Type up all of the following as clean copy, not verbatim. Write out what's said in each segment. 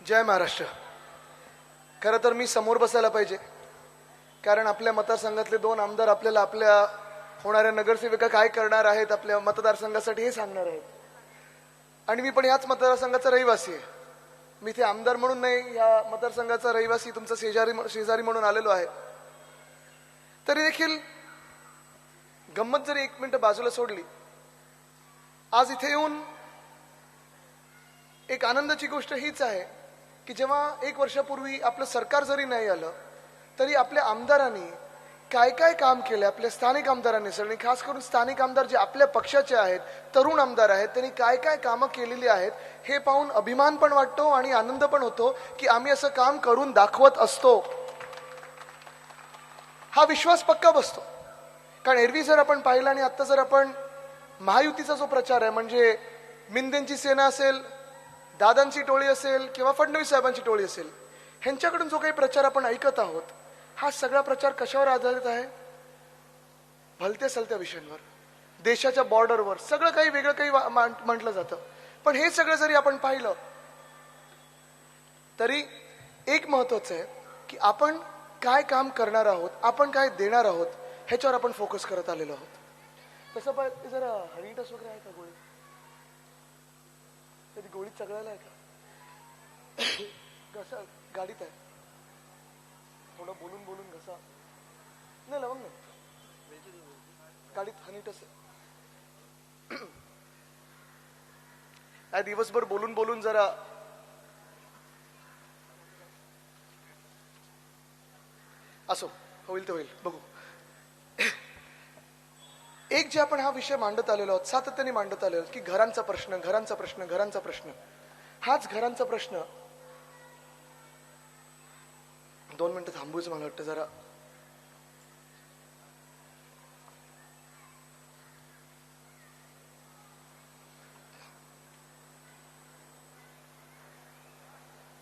जय महाराष्ट्र. खरं तर मी समोर बसायला पाहिजे, कारण आपल्या मतदारसंघातले दोन आमदार आपल्याला आपल्या होणाऱ्या नगरसेविका काय करणार आहेत आपल्या मतदारसंघासाठी हे सांगणार आहेत. आणि मी पण याच मतदारसंघाचा रहिवासी आहे. मी इथे आमदार म्हणून नाही, या मतदारसंघाचा रहिवासी, तुमचा शेजारी म्हणून आलेलो आहे. तरी देखील गंमत जरी एक मिनिट बाजूला सोडली, आज इथे येऊन एक आनंदाची गोष्ट हीच आहे की जेव्हा एक वर्षापूर्वी आपलं सरकार जरी नाही आलं तरी आपल्या आमदारांनी काय काय काम केले, आपल्या स्थानिक आमदारांनी, आणि खास करून स्थानिक आमदार जे आपल्या पक्षाचे आहेत, तरुण आमदार आहेत, त्यांनी काय काय कामं केलेली आहेत हे पाहून अभिमान पण वाटतो आणि आनंद पण होतो की आम्ही असं काम करून दाखवत असतो. हा विश्वास पक्का बसतो. कारण एरवी जर आपण पाहिलं आणि आता जर आपण महायुतीचा जो प्रचार आहे, म्हणजे मिंदेंची सेना असेल, दादांची टोळी असेल किंवा फडणवीस साहेबांची टोळी असेल, ह्यांच्याकडून जो काही प्रचार आपण ऐकत आहोत, हा सगळा प्रचार कशावर आधारित आहे? भलत्या सलत्या विषयांवर, देशाच्या बॉर्डरवर सगळं काही वेगळं काही म्हटलं जातं. पण हे सगळं जरी आपण पाहिलं तरी एक महत्वाचं आहे की आपण काय काम करणार आहोत, आपण काय देणार आहोत, ह्याच्यावर आपण फोकस करत आलेलो आहोत. तसं पाहिजे जरा हरिटस वगैरे आहे का? गोळी कधी गोळीत चगळायला आहे का? घसा गाडीत आहे, थोडं बोलून बोलून घसा नाही, लवंग नाही, गाडीत हनीटस आहे. दिवसभर बोलून बोलून जरा असो, होईल तर होईल, बघू. एक जे आपण हा विषय मांडत आलेलो आहोत, सातत्याने मांडत आलेलो आहोत की घरांचा प्रश्न, घरांचा प्रश्न, घरांचा प्रश्न. हाच घरांचा प्रश्न, 2 मिनिटं थांबूच मला वाटतं जरा.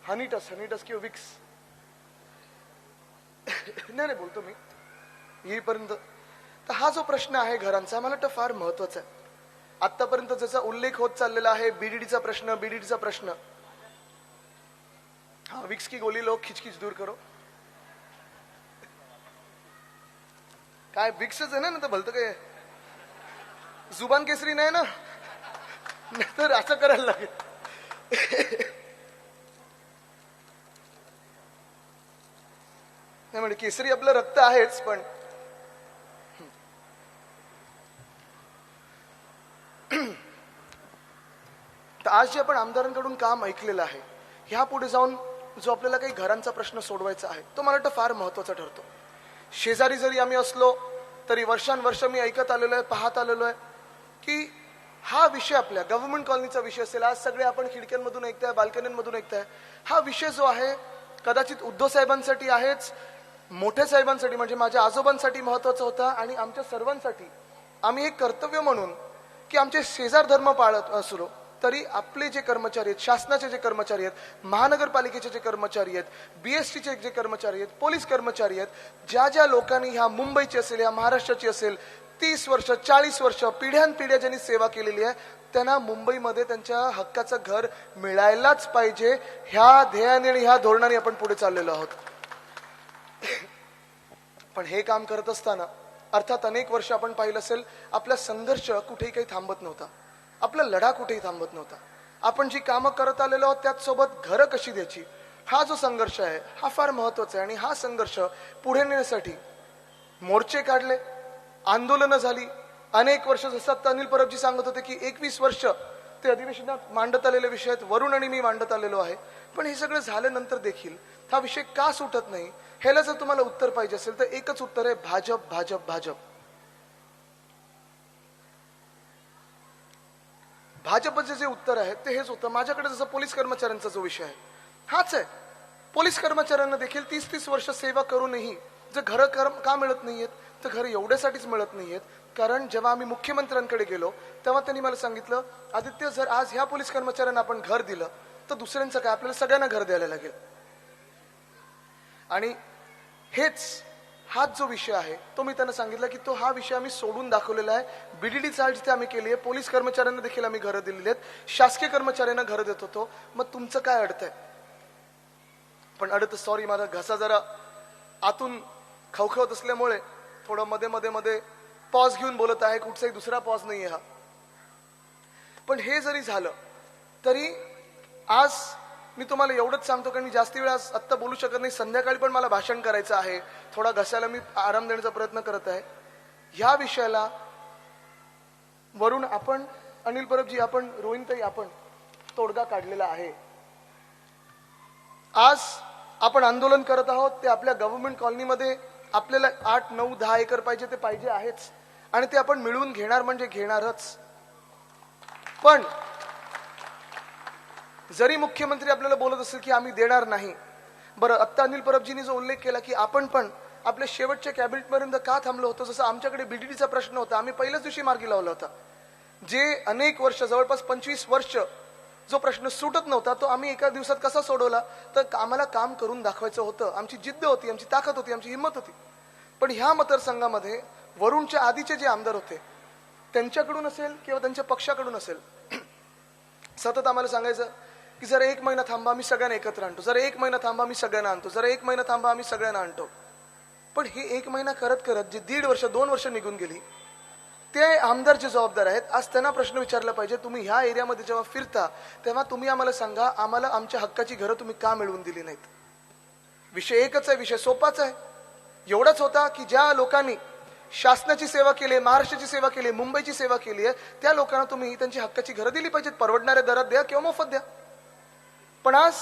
हनीटस किंवा विक्स नाही बोलतो मी येईपर्यंत. तर हा जो प्रश्न आहे घरांचा, मला वाटतं फार महत्वाचा आहे. आतापर्यंत ज्याचा उल्लेख होत चाललेला आहे, बीडीडीचा प्रश्न. हाँ, विक्स की गोली लो, खिचखिच दूर करो. काय विक्सच आहे ना, तर भलतं काय जुबान केसरी नाही ना, तर असं करायला लागेल. नाही म्हणजे केसरी आपलं रक्त आहेच, पण आज जे आपण आमदारांकडून काम ऐकलेलं आहे, ह्या पुढे जाऊन जो आपल्याला काही घरांचा प्रश्न सोडवायचा आहे, तो मला वाटतं फार महत्वाचा ठरतो. शेजारी जरी आम्ही असलो तरी वर्षानुवर्ष मी ऐकत आलेलो आहे, पाहत आलेलो आहे की हा विषय आपल्या गव्हर्नमेंट कॉलनीचा विषय असेल, आज सगळे आपण खिडक्यांमधून ऐकताय, बाल्कनीमधून ऐकताय, हा विषय जो आहे कदाचित उद्धव साहेबांसाठी आहेच, मोठ्या साहेबांसाठी म्हणजे माझ्या आजोबांसाठी महत्वाचा होता, आणि आमच्या सर्वांसाठी आम्ही एक कर्तव्य म्हणून की आमचे शेजार धर्म पाळत असलो तरी आपले जे कर्मचारी आहेत, शासनाचे जे कर्मचारी आहेत, महानगरपालिकेचे जे कर्मचारी आहेत, बीएसटीचे जे कर्मचारी आहेत, पोलीस कर्मचारी आहेत, ज्या लोकांनी ह्या मुंबईची असेल, या महाराष्ट्राची असेल, 30 वर्ष 40 वर्ष पिढ्यानपिढ्या ज्यांनी सेवा केलेली आहे, त्यांना मुंबईमध्ये त्यांच्या हक्काचं घर मिळायलाच पाहिजे, ह्या ध्येयाने आणि ह्या धोरणाने आपण पुढे चाललेलो आहोत. पण हे काम करत असताना अर्थात अनेक वर्ष आपण पाहिलं असेल, आपला संघर्ष कुठेही काही थांबत नव्हता, आपला लढा कुठेही थांबत नव्हता. आपण जी कामं करत आलेलो आहोत त्यात सोबत घरं कशी द्यायची, हा जो संघर्ष आहे हा फार महत्वाचा आहे. आणि हा संघर्ष पुढे नेण्यासाठी मोर्चे काढले, आंदोलनं झाली, अनेक वर्ष, जसं अनिल परबजी सांगत होते की 21 वर्ष ते अधिवेशनात मांडत आलेले विषय आहेत, वरुण आणि मी मांडत आलेलो आहे. पण हे सगळं झाल्यानंतर देखील हा विषय का सुटत नाही, ह्याला जर तुम्हाला उत्तर पाहिजे असेल तर एकच उत्तर आहे, भाजप भाजप भाजप. भाजपचे जे उत्तर आहे ते हेच होतं. माझ्याकडे जसं पोलीस कर्मचाऱ्यांचा जो विषय आहे हाच आहे. पोलीस कर्मचाऱ्यांना देखील 30-30 वर्ष सेवा करूनही जर घरं का मिळत नाहीयेत, तर घरं एवढ्यासाठीच मिळत नाहीयेत कारण जेव्हा आम्ही मुख्यमंत्र्यांकडे गेलो तेव्हा त्यांनी मला सांगितलं, आदित्य जर आज ह्या पोलीस कर्मचाऱ्यांना आपण घर दिलं तर दुसऱ्यांचं काय, आपल्याला सगळ्यांना घर द्यायला लागेल. आणि हाच जो विषय आहे तो मी त्यांना सांगितलं की तो हा विषय आम्ही सोडून दाखवलेला आहे. बीडीडी चाल जिथे आम्ही केली आहे, पोलीस कर्मचाऱ्यांना देखील आम्ही घरं दिलेली आहेत, शासकीय कर्मचाऱ्यांना घरं देत होतो. मग तुमचं काय अडत आहे? पण सॉरी, माझा घसा जरा आतून खवखवत असल्यामुळे थोडं मध्ये मध्ये मध्ये पॉज घेऊन बोलत आहे, कुठचाही दुसरा पॉज नाहीये हा. पण हे जरी झालं तरी आज मी तुम्हाला एवढंच सांगतो, कारण मी जास्ती वेळ आज आत्ता बोलू शकत नाही, संध्याकाळी पण मला भाषण करायचं आहे, थोडा घशाला मी आराम देण्याचा प्रयत्न करत आहे. ह्या विषयाला वरून आपण, अनिल परबजी, आपण, रोहिणताई, आपण तोडगा काढलेला आहे. आज आपण आंदोलन करत आहोत ते आपल्या गव्हर्नमेंट कॉलनीमध्ये आपल्याला 8, 9, 10 एकर पाहिजे, ते पाहिजे आहेच, आणि ते आपण मिळवून घेणार म्हणजे घेणारच. पण जरी मुख्यमंत्री आपल्याला बोलत असेल की आम्ही देणार नाही, बरं, आत्ता अनिल परबजींनी जो उल्लेख केला की आपण पण आपल्या शेवटच्या कॅबिनेटपर्यंत का थांबलो होतो, जसं आमच्याकडे बीडीडीचा प्रश्न होता, आम्ही पहिल्याच दिवशी मार्गी लावला होता. जे अनेक वर्ष, जवळपास 25 वर्ष जो प्रश्न सुटत नव्हता, तो आम्ही एका दिवसात कसा सोडवला, तर आम्हाला काम करून दाखवायचं होतं. आमची जिद्द होती, आमची ताकद होती, आमची हिंमत होती. पण ह्या मतदारसंघामध्ये वरुणच्या आधीचे जे आमदार होते त्यांच्याकडून असेल किंवा त्यांच्या पक्षाकडून असेल, सतत आम्हाला सांगायचं की जरा 1 महिना थांबा, आम्ही सगळ्यांना एकत्र आणतो, जरा 1 महिना थांबा, आम्ही सगळ्यांना आणतो, जरा 1 महिना थांबा, आम्ही सगळ्यांना आणतो. पण हे 1 महिना करत करत जे 1.5 वर्ष, 2 वर्ष निघून गेली, ते आमदार जे जबाबदार आहेत, आज त्यांना प्रश्न विचारला पाहिजे, तुम्ही ह्या एरियामध्ये जेव्हा फिरता तेव्हा तुम्ही आम्हाला सांगा, आम्हाला आमच्या हक्काची घरं तुम्ही का मिळवून दिली नाहीत. विषय एकच आहे, विषय सोपाच आहे. एवढंच होता की ज्या लोकांनी शासनाची सेवा केली, महाराष्ट्राची सेवा केली, मुंबईची सेवा केली आहे, त्या लोकांना तुम्ही त्यांची हक्काची घरं दिली पाहिजेत, परवडणाऱ्या दरात द्या किंवा मोफत द्या. पण आज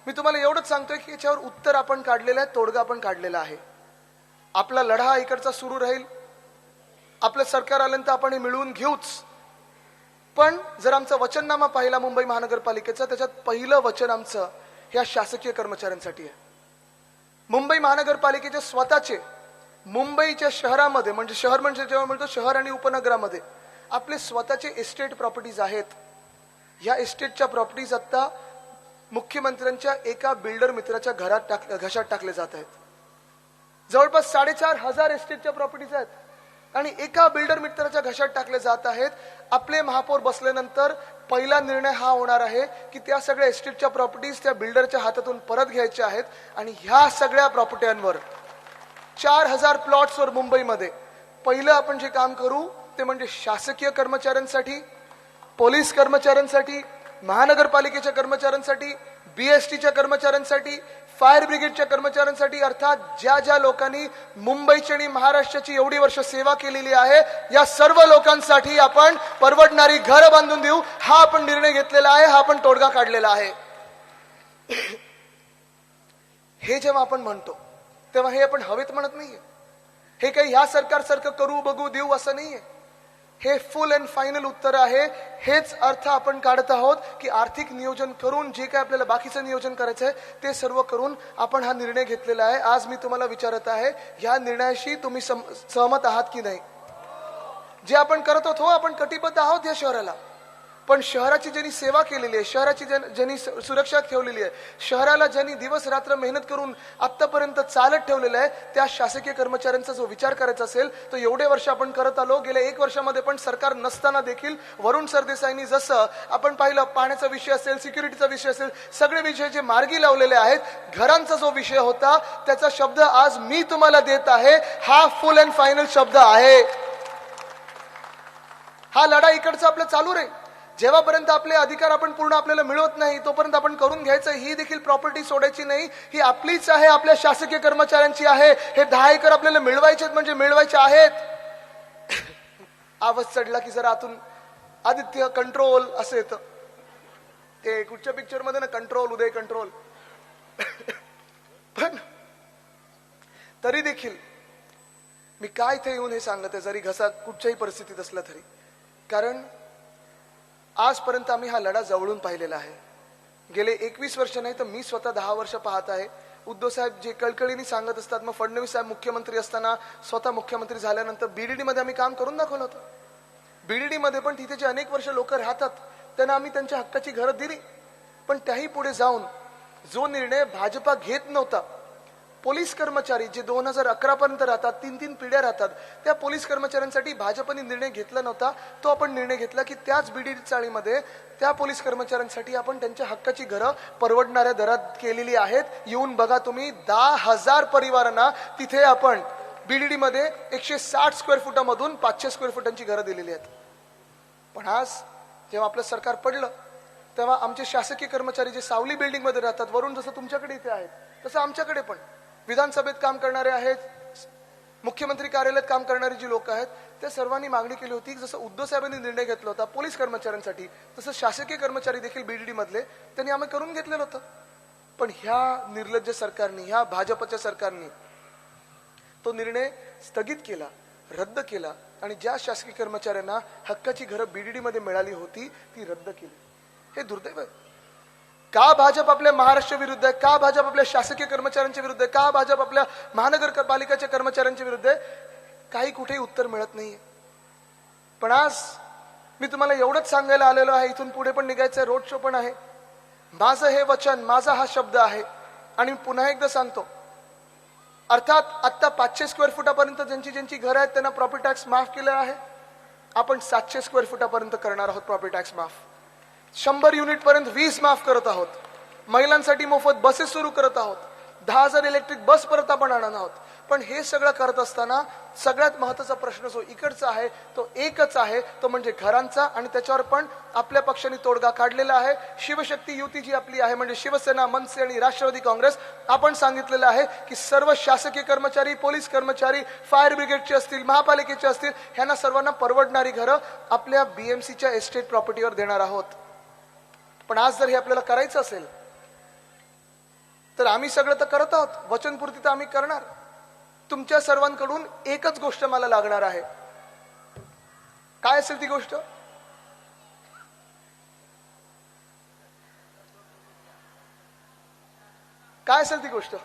मी तुम्हाला एवढंच सांगतोय की याच्यावर उत्तर आपण काढलेलं आहे, तोडगा आपण काढलेला आहे. आपला लढा इकडचा सुरू राहील, आपलं सरकार आल्यानंतर आपण हे मिळवून घेऊच. पण जर आमचा वचननामा पाहिला मुंबई महानगरपालिकेचा, त्याच्यात पहिलं वचन आमचं ह्या शासकीय कर्मचाऱ्यांसाठी आहे. मुंबई महानगरपालिकेचे स्वतःचे मुंबईच्या शहरामध्ये, म्हणजे शहर म्हणजे जेव्हा म्हणतो शहर आणि उपनगरामध्ये आपले स्वतःचे एस्टेट प्रॉपर्टीज आहेत. ह्या एस्टेटच्या प्रॉपर्टीज आता मुख्यमंत्र्यांच्या एका बिल्डर मित्राच्या घशात टाकले जात आहेत. जवळपास 4,500 एस्टेटच्या प्रॉपर्टीज आहेत आणि एका बिल्डर मित्राच्या घशात टाकले जात आहेत. आपले महापौर बसल्यानंतर पहिला निर्णय हा होणार आहे की त्या सगळ्या एस्टेटच्या प्रॉपर्टीज त्या बिल्डरच्या हातातून परत घ्यायच्या आहेत आणि ह्या सगळ्या प्रॉपर्ट्यांवर 4,000 प्लॉट्सवर मुंबईमध्ये पहिलं आपण जे काम करू ते म्हणजे शासकीय कर्मचाऱ्यांसाठी, पोलीस कर्मचाऱ्यांसाठी, महानगरपालिकेच्या कर्मचाऱ्यांसाठी, बीएसटीच्या कर्मचाऱ्यांसाठी, फायर ब्रिगेडच्या कर्मचाऱ्यांसाठी, अर्थात ज्या ज्या लोकांनी मुंबईची आणि महाराष्ट्राची एवढी वर्ष सेवा केलेली आहे, या सर्व लोकांसाठी आपण परवडणारी घरं बांधून देऊ, हा आपण निर्णय घेतलेला आहे, हा आपण तोडगा काढलेला आहे. हे जेव्हा आपण म्हणतो तेव्हा हे आपण हवेत म्हणत नाहीये. हे काही ह्या सरकारसारखं करू, बघू, देऊ असं नाहीये. हे फुल अँड फायनल उत्तर आहे. हेच अर्थ आपण काढत आहोत की आर्थिक नियोजन करून जे काय आपल्याला बाकीचं नियोजन करायचं आहे ते सर्व करून आपण हा निर्णय घेतलेला आहे. आज मी तुम्हाला विचारत आहे, ह्या निर्णयाशी तुम्ही सहमत आहात की नाही? जे आपण करत आहोत, हो, आपण कटिबद्ध आहोत या शहराला, पण शहराची ज्यांनी सेवा केलेली आहे, शहराची ज्यांनी सुरक्षा ठेवलेली आहे, शहराला ज्यांनी दिवस रात्र मेहनत करून आतापर्यंत चालत ठेवलेलं आहे, त्या शासकीय कर्मचाऱ्यांचा जो विचार करायचा असेल तो एवढे वर्ष आपण करत आलो. गेल्या 1 वर्षामध्ये पण सरकार नसताना देखील वरुण सरदेसाईंनी जसं आपण पाहिलं, पाण्याचा विषय असेल, सिक्युरिटीचा विषय असेल, सगळे विषय जे मार्गी लावलेले आहेत, घरांचा जो विषय होता त्याचा शब्द आज मी तुम्हाला देत आहे, हा फुल अँड फायनल शब्द आहे. हा लढा इकडचा आपला चालू राहील. जेव्हापर्यंत आपले अधिकार आपण पूर्ण आपल्याला मिळवत नाही तोपर्यंत आपण करून घ्यायचं. ही देखील प्रॉपर्टी सोडायची नाही, ही आपलीच आहे, आपल्या शासकीय कर्मचाऱ्यांची आहे. हे 10 एकर आपल्याला मिळवायचे म्हणजे मिळवायचे आहेत. आवाज चढला की जरा आतून आदित्य कंट्रोल असं येतं. ते कुठच्या पिक्चर मध्ये ना, कंट्रोल, उदय कंट्रोल. पण तरी देखील मी काय इथे येऊन हे सांगत आहे, जरी घसा कुठच्याही परिस्थितीत असला तरी, कारण आजपर्यंत आम्ही हा लढा जवळून पाहिलेला आहे. गेले 21 वर्ष नाही तर मी स्वतः 10 वर्ष पाहत आहे. उद्धव साहेब जे कळकळीने सांगत असतात, मग फडणवीस साहेब मुख्यमंत्री असताना, स्वतः मुख्यमंत्री झाल्यानंतर बीडीडी मध्ये आम्ही काम करून दाखवलं होतं. बीडीडी मध्ये पण तिथे जे अनेक वर्ष लोक राहतात त्यांना आम्ही त्यांच्या हक्काची घरं दिली. पण त्याही पुढे जाऊन जो निर्णय भाजपा घेत नव्हता, पोलीस कर्मचारी जे 2011 पर्यंत राहतात, 3-3 पिढ्या राहतात, त्या पोलीस कर्मचाऱ्यांसाठी भाजपने निर्णय घेतला नव्हता. तो आपण निर्णय घेतला की त्याच बीडी चाळीमध्ये त्या पोलीस कर्मचाऱ्यांसाठी आपण त्यांच्या हक्काची घरं परवडणाऱ्या दरात केलेली आहेत. येऊन बघा तुम्ही, 10,000 परिवारांना तिथे आपण बीडीडी मध्ये 160 स्क्वेअर फुटामधून 500 स्क्वेअर फुटांची घरं दिलेली आहेत. पण आज जेव्हा आपलं सरकार पडलं तेव्हा आमचे शासकीय कर्मचारी जे सावली बिल्डिंग मध्ये राहतात, वरून जसं तुमच्याकडे इथे आहेत तसं आमच्याकडे पण विधानसभेत काम करणारे आहेत, मुख्यमंत्री कार्यालयात काम करणारी जी लोक आहेत, त्या सर्वांनी मागणी केली होती, जसं उद्धव साहेबांनी निर्णय घेतला होता पोलीस कर्मचाऱ्यांसाठी, तसं शासकीय कर्मचारी देखील बीडीडी मधले त्यांनी आम्ही करून घेतलेलं होतं. पण ह्या निर्लज्ज सरकारने, ह्या भाजपच्या सरकारने तो निर्णय स्थगित केला, रद्द केला आणि ज्या शासकीय कर्मचाऱ्यांना हक्काची घरं बीडीडी मध्ये मिळाली होती ती रद्द केली. हे दुर्दैव आहे. का भाजप आपल्या महाराष्ट्र विरुद्ध आहे? का भाजप आपल्या शासकीय कर्मचाऱ्यांच्या विरुद्ध आहे? का भाजप आपल्या महानगरपालिकेच्या कर्मचाऱ्यांच्या विरुद्ध आहे? काही कुठेही उत्तर मिळत नाहीये. पण आज मी तुम्हाला एवढंच सांगायला आलेलो आहे, इथून पुढे पण निघायचं, रोड शो पण आहे. माझं हे वचन, माझा हा शब्द आहे आणि मी पुन्हा एकदा सांगतो, अर्थात आता 500 स्क्वेअर फुटापर्यंत ज्यांची घर आहेत त्यांना प्रॉपर्टी टॅक्स माफ केला आहे. आपण 700 स्क्वेअर फुटापर्यंत करणार आहोत प्रॉपर्टी टॅक्स माफ. 100 युनिट पर्यंत 20 माफ करत आहोत. महिलांसाठी मोफत बसेस सुरू करत आहोत. 10,000 इलेक्ट्रिक बस परत आपण आणणार आहोत. पण हे सगळं करत असताना सगळ्यात महत्वाचा प्रश्न जो इकडचा आहे तो एकच आहे, तो म्हणजे घरांचा. आणि त्याच्यावर पण आपल्या पक्षाने तोडगा काढलेला आहे. शिवशक्ती युती जी आपली आहे, म्हणजे शिवसेना, मनसे आणि राष्ट्रवादी काँग्रेस, आपण सांगितलेलं आहे की सर्व शासकीय कर्मचारी, पोलीस कर्मचारी, फायर ब्रिगेडचे असतील, महापालिकेचे असतील, ह्यांना सर्वांना परवडणारी घरं आपल्या बीएमसीच्या एस्टेट प्रॉपर्टीवर देणार आहोत. पण आज जर हे आपल्याला करायचं असेल तर आम्ही सगळं तर करत आहोत, वचनपूर्ती तर आम्ही करणार. तुमच्या सर्वांकडून एकच गोष्ट मला लागणार आहे. काय असेल ती गोष्ट? काय असेल ती गोष्ट?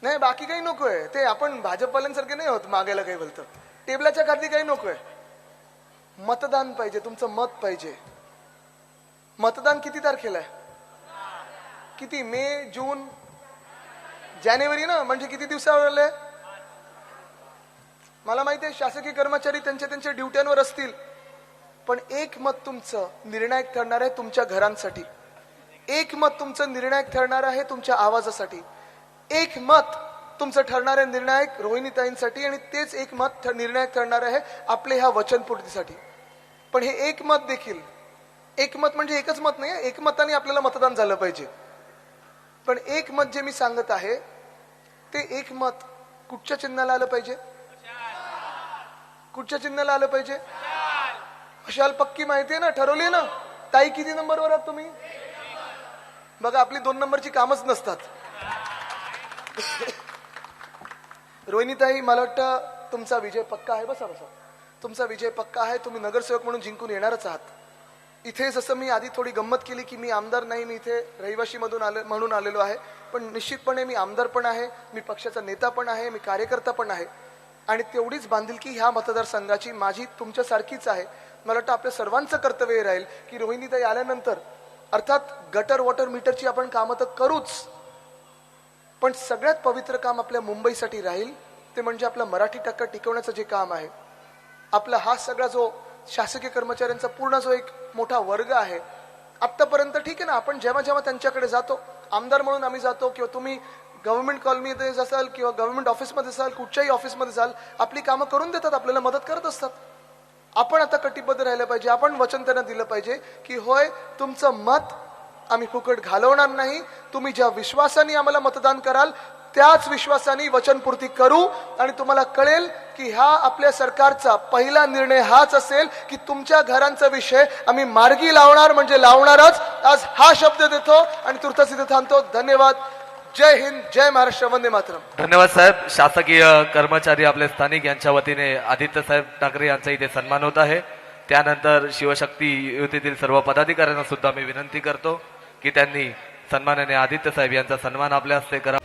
नाही, बाकी काही नकोय. ते आपण भाजपवाल्यांसारखे नाही होत मागायला काही बोलतो. टेबलाच्या खाली काही नकोय. मतदान पाहिजे, तुमचं मत पाहिजे. मतदान किती तारखेला आहे? किती? मे, जून, जानेवारी ना, म्हणजे किती दिवसावर आले? मला माहिती आहे शासकीय कर्मचारी त्यांच्या ड्युट्यांवर असतील, पण एक मत तुमचं निर्णायक ठरणार आहे तुमच्या घरांसाठी. एक मत तुमचं निर्णायक ठरणार आहे तुमच्या आवाजासाठी. एक मत तुमचं ठरणार आहे निर्णायक रोहिणीताईंसाठी आणि तेच एक मत निर्णायक ठरणार आहे आपले ह्या वचनपूर्तीसाठी. पण हे एक मत देखील, एक मत म्हणजे एकच मत नाही, एकमताने आपल्याला मतदान झालं पाहिजे. पण एक मत जे मी सांगत आहे ते एक मत कुठच्या चिन्हाला आलं पाहिजे? कुठच्या चिन्हाला आलं पाहिजे? मशाल पक्की माहिती आहे ना, ठरवली ना? ताई किती नंबरवर आहात तुम्ही? बघा, आपली 2 नंबरची कामच नसतात. रोहिणीताई, मला वाटतं तुमचा विजय पक्का आहे. बसा बसा, तुमचा विजय पक्का आहे. तुम्ही नगरसेवक म्हणून जिंकून येणारच आहात. इथे जसं मी आधी थोडी गंमत केली की मी आमदार नाही, मी इथे रहिवाशी म्हणून आलेलो आहे, पण निश्चितपणे मी आमदार पण आहे, मी पक्षाचा नेता पण आहे, मी कार्यकर्ता पण आहे. आणि तेवढीच बांधिलकी ह्या मतदारसंघाची माझी तुमच्यासारखीच आहे. मला वाटतं आपल्या सर्वांचं कर्तव्य राहील की रोहिणीताई आल्यानंतर, अर्थात गटर वॉटर मीटरची आपण कामं तर करूच, पण सगळ्यात पवित्र काम आपल्या मुंबईसाठी राहील ते म्हणजे आपला मराठी टक्का टिकवण्याचं जे काम आहे. आपला हा सगळा जो शासकीय कर्मचाऱ्यांचा पूर्ण जो एक मोठा वर्ग आहे, आतापर्यंत ठीक आहे ना, आपण जेव्हा जेव्हा त्यांच्याकडे जातो, आमदार म्हणून आम्ही जातो किंवा तुम्ही गव्हर्नमेंट कॉलनीमध्ये असाल किंवा गव्हर्नमेंट ऑफिसमध्ये असाल, कुठच्याही ऑफिसमध्ये जाल, आपली कामं करून देतात, आपल्याला मदत करत असतात. आपण आता कटिबद्ध राहिलं पाहिजे. आपण वचन त्यांना दिलं पाहिजे की होय, तुमचं मत आम्ही फुकट घालवणार नाही. तुम्ही ज्या विश्वासाने आम्हाला मतदान कराल त्याच विश्वासाने वचनपूर्ती करू. आणि तुम्हाला कळेल की ह्या आपल्या सरकारचा पहिला निर्णय हाच असेल की तुमच्या घरांचा विषय आम्ही मार्गी लावणार, म्हणजे लावणारच. आज हा शब्द देतो आणि तुर्तास इथे थांबतो. धन्यवाद. जय हिंद, जय महाराष्ट्र, वंदे मातरम. धन्यवाद साहेब. शासकीय कर्मचारी आपले स्थानिक यांच्या वतीने आदित्य साहेब ठाकरे यांचा इथे सन्मान होत आहे. त्यानंतर शिवशक्ती युतीतील सर्व पदाधिकाऱ्यांना सुद्धा मी विनंती करतो की त्यांनी सन्मानाने आदित्य साहेब यांचा सन्मान आपल्या हस्ते करा.